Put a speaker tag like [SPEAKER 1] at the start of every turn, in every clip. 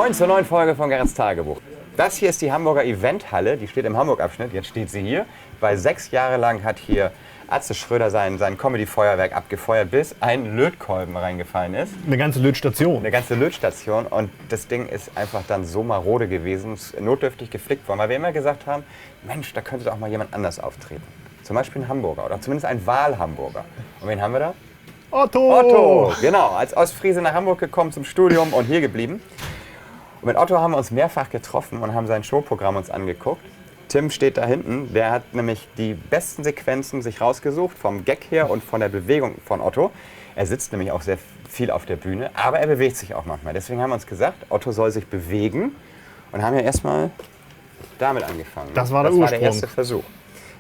[SPEAKER 1] Moin zur neuen Folge von Gerrits Tagebuch. Das hier ist die Hamburger Eventhalle, die steht im Hamburg-Abschnitt, jetzt steht sie hier, weil 6 Jahre lang hat hier Atze Schröder sein Comedy-Feuerwerk abgefeuert, bis ein Lötkolben reingefallen ist.
[SPEAKER 2] Eine ganze Lötstation.
[SPEAKER 1] Eine ganze Lötstation und das Ding ist einfach dann so marode gewesen, notdürftig geflickt worden, weil wir immer gesagt haben, Mensch, da könnte doch auch mal jemand anders auftreten. Zum Beispiel ein Hamburger oder zumindest ein Wahlhamburger. Und wen haben wir da?
[SPEAKER 2] Otto!
[SPEAKER 1] Otto, genau, als Ostfriese nach Hamburg gekommen zum Studium und hier geblieben. Und mit Otto haben wir uns mehrfach getroffen und haben sein Showprogramm uns angeguckt. Tim steht da hinten, der hat nämlich die besten Sequenzen sich rausgesucht, vom Gag her und von der Bewegung von Otto. Er sitzt nämlich auch sehr viel auf der Bühne, aber er bewegt sich auch manchmal. Deswegen haben wir uns gesagt, Otto soll sich bewegen und haben ja erstmal damit angefangen.
[SPEAKER 2] Das war der Ursprung.
[SPEAKER 1] Das war der erste Versuch.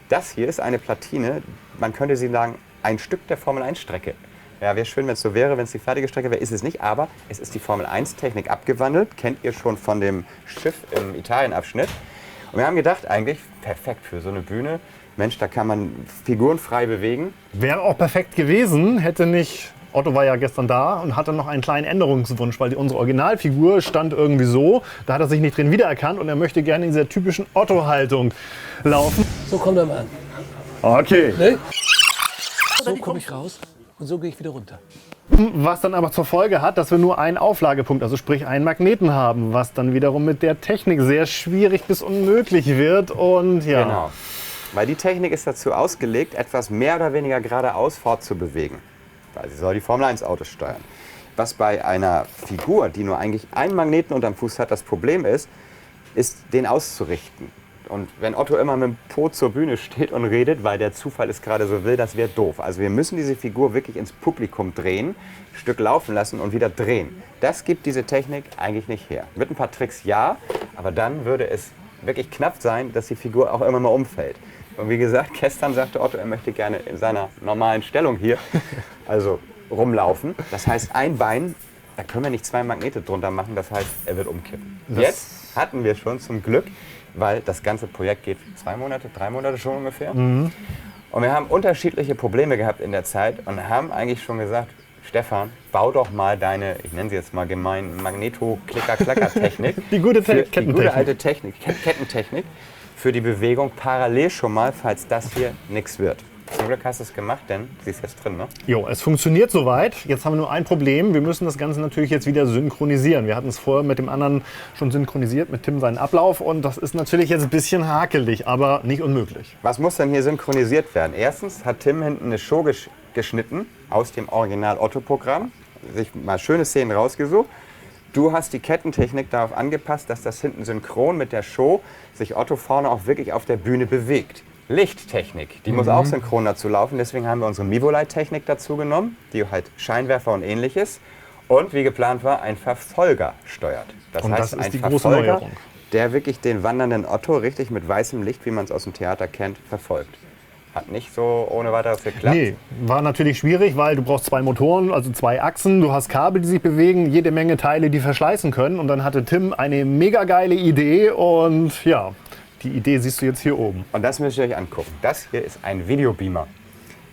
[SPEAKER 1] Das hier ist eine Platine, man könnte sie sagen, ein Stück der Formel-1-Strecke. Ja, wäre schön, wenn es so wäre, wenn es die fertige Strecke wäre, ist es nicht, aber es ist die Formel-1-Technik abgewandelt, kennt ihr schon von dem Schiff im Italien-Abschnitt. Und wir haben gedacht, eigentlich perfekt für so eine Bühne. Mensch, da kann man Figuren frei bewegen.
[SPEAKER 2] Wäre auch perfekt gewesen, hätte nicht... Otto war ja gestern da und hatte noch einen kleinen Änderungswunsch, weil unsere Originalfigur stand irgendwie so, da hat er sich nicht drin wiedererkannt und er möchte gerne in dieser typischen Otto-Haltung laufen.
[SPEAKER 3] So kommt er mal an.
[SPEAKER 2] Okay.
[SPEAKER 3] Ne? So komme ich raus und so gehe ich wieder runter.
[SPEAKER 2] Was dann aber zur Folge hat, dass wir nur einen Auflagepunkt, also sprich einen Magneten haben, was dann wiederum mit der Technik sehr schwierig bis unmöglich wird und ja.
[SPEAKER 1] Genau, weil die Technik ist dazu ausgelegt, etwas mehr oder weniger geradeaus fortzubewegen. Weil sie soll die Formel-1-Autos steuern. Was bei einer Figur, die nur eigentlich einen Magneten unterm Fuß hat, das Problem ist, den auszurichten. Und wenn Otto immer mit dem Po zur Bühne steht und redet, weil der Zufall es gerade so will, das wäre doof. Also wir müssen diese Figur wirklich ins Publikum drehen, ein Stück laufen lassen und wieder drehen. Das gibt diese Technik eigentlich nicht her. Mit ein paar Tricks ja, aber dann würde es wirklich knapp sein, dass die Figur auch immer mal umfällt. Und wie gesagt, gestern sagte Otto, er möchte gerne in seiner normalen Stellung hier, also rumlaufen. Das heißt, ein Bein, da können wir nicht 2 Magnete drunter machen, das heißt, er wird umkippen. Jetzt hatten wir schon zum Glück, weil das ganze Projekt geht 2 Monate, 3 Monate schon ungefähr. Und wir haben unterschiedliche Probleme gehabt in der Zeit und haben eigentlich schon gesagt, Stefan, bau doch mal deine, ich nenne sie jetzt mal gemein, Magneto-Klicker-Klacker-Technik.
[SPEAKER 2] Die gute
[SPEAKER 1] Kettentechnik. Die gute alte Technik, Kettentechnik für die Bewegung parallel schon mal, falls das hier nichts wird. Zum Glück hast du es gemacht, denn sie ist jetzt drin, ne?
[SPEAKER 2] Jo, es funktioniert soweit. Jetzt haben wir nur ein Problem. Wir müssen das Ganze natürlich jetzt wieder synchronisieren. Wir hatten es vorher mit dem anderen schon synchronisiert, mit Tim seinen Ablauf. Und das ist natürlich jetzt ein bisschen hakelig, aber nicht unmöglich.
[SPEAKER 1] Was muss denn hier synchronisiert werden? Erstens hat Tim hinten eine Show geschnitten aus dem Original-Otto-Programm. Sich mal schöne Szenen rausgesucht. Du hast die Kettentechnik darauf angepasst, dass das hinten synchron mit der Show sich Otto vorne auch wirklich auf der Bühne bewegt. Lichttechnik, die muss auch synchron dazu laufen, deswegen haben wir unsere Mivolight-Technik dazu genommen, die halt Scheinwerfer und ähnliches und wie geplant war, ein Verfolger steuert. Das
[SPEAKER 2] Und
[SPEAKER 1] heißt,
[SPEAKER 2] das ist
[SPEAKER 1] ein
[SPEAKER 2] die große
[SPEAKER 1] Verfolger,
[SPEAKER 2] Neuerung.
[SPEAKER 1] der wirklich den wandernden Otto richtig mit weißem Licht, wie man es aus dem Theater kennt, verfolgt. Hat nicht so ohne weiteres geklappt.
[SPEAKER 2] Nee, war natürlich schwierig, weil du brauchst 2 Motoren, also 2 Achsen, du hast Kabel, die sich bewegen, jede Menge Teile, die verschleißen können. Und dann hatte Tim eine mega geile Idee und ja, die Idee siehst du jetzt hier oben.
[SPEAKER 1] Und das müsst ihr euch angucken. Das hier ist ein Videobeamer.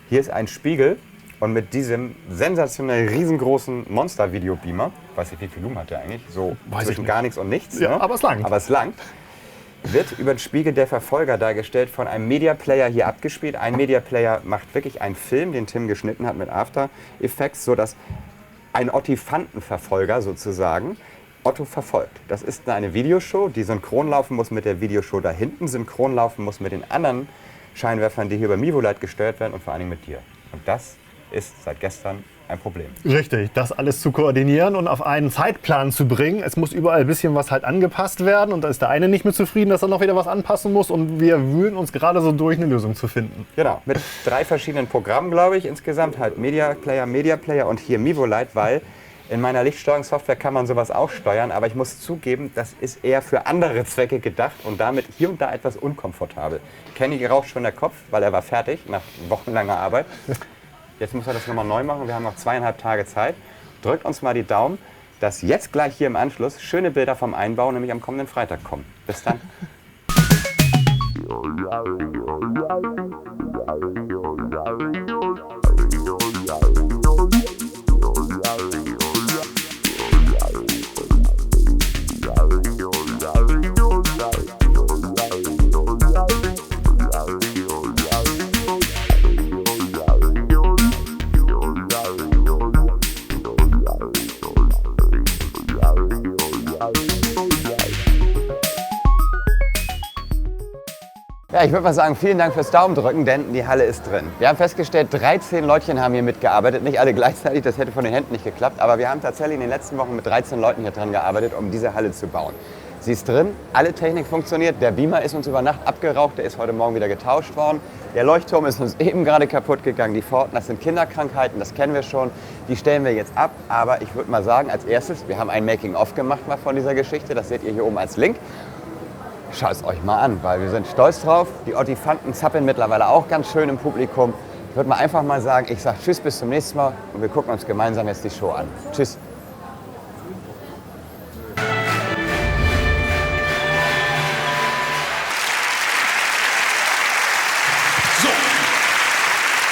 [SPEAKER 1] Hier ist ein Spiegel und mit diesem sensationell riesengroßen Monster-Videobeamer, weiß nicht, wie viel Lumen hat der eigentlich? So zwischen gar nichts und nichts.
[SPEAKER 2] Ja,
[SPEAKER 1] ne?
[SPEAKER 2] aber es langt.
[SPEAKER 1] Aber es langt. Wird über den Spiegel der Verfolger dargestellt, von einem Media Player hier abgespielt. Ein Media Player macht wirklich einen Film, den Tim geschnitten hat mit After Effects, sodass ein Ottifantenverfolger sozusagen Otto verfolgt. Das ist eine Videoshow, die synchron laufen muss mit der Videoshow da hinten, synchron laufen muss mit den anderen Scheinwerfern, die hier über Mivolight gesteuert werden und vor allem mit dir. Und das ist seit gestern ein Problem.
[SPEAKER 2] Richtig, das alles zu koordinieren und auf einen Zeitplan zu bringen. Es muss überall ein bisschen was halt angepasst werden und da ist der eine nicht mit zufrieden, dass er noch wieder was anpassen muss und wir wühlen uns gerade so durch, eine Lösung zu finden.
[SPEAKER 1] Genau, mit 3 verschiedenen Programmen, glaube ich, insgesamt halt Media Player und hier Mivolight, weil in meiner Lichtsteuerungssoftware kann man sowas auch steuern, aber ich muss zugeben, das ist eher für andere Zwecke gedacht und damit hier und da etwas unkomfortabel. Kenny raucht schon der Kopf, weil er war fertig nach wochenlanger Arbeit. Jetzt muss er das nochmal neu machen. Wir haben noch 2,5 Tage Zeit. Drückt uns mal die Daumen, dass jetzt gleich hier im Anschluss schöne Bilder vom Einbau, nämlich am kommenden Freitag, kommen. Bis dann. Ja, ich würde mal sagen, vielen Dank fürs Daumendrücken, denn die Halle ist drin. Wir haben festgestellt, 13 Leutchen haben hier mitgearbeitet. Nicht alle gleichzeitig, das hätte von den Händen nicht geklappt. Aber wir haben tatsächlich in den letzten Wochen mit 13 Leuten hier dran gearbeitet, um diese Halle zu bauen. Sie ist drin, alle Technik funktioniert. Der Beamer ist uns über Nacht abgeraucht, der ist heute Morgen wieder getauscht worden. Der Leuchtturm ist uns eben gerade kaputt gegangen. Die Pforten, das sind Kinderkrankheiten, das kennen wir schon. Die stellen wir jetzt ab. Aber ich würde mal sagen, als erstes, wir haben ein Making-of gemacht mal von dieser Geschichte. Das seht ihr hier oben als Link. Schaut es euch mal an, weil wir sind stolz drauf. Die Ottifanten zappeln mittlerweile auch ganz schön im Publikum. Ich würde mal einfach mal sagen, ich sage tschüss, bis zum nächsten Mal und wir gucken uns gemeinsam jetzt die Show an. Tschüss.
[SPEAKER 3] So,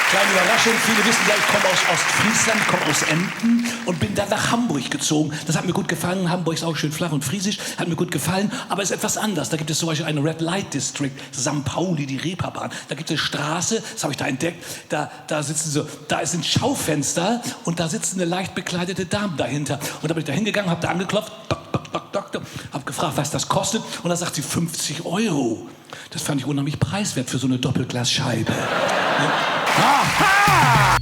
[SPEAKER 3] kleine Überraschung. Viele wissen ja, ich komme aus Ostfriesland, ich komme aus Emden und bin dann nach Hamburg gezogen. Das hat mir gut gefallen. Hamburg ist auch schön flach und friesisch, hat mir gut gefallen. Aber es ist etwas anders. Da gibt es zum Beispiel einen Red Light District, St. Pauli, die Reeperbahn. Da gibt es eine Straße, das habe ich da entdeckt. Da ist ein Schaufenster und da sitzen eine leicht bekleidete Dame dahinter. Und da bin ich da hingegangen, habe da angeklopft, habe gefragt, was das kostet. Und da sagt sie 50 €. Das fand ich unheimlich preiswert für so eine Doppelglasscheibe. Aha!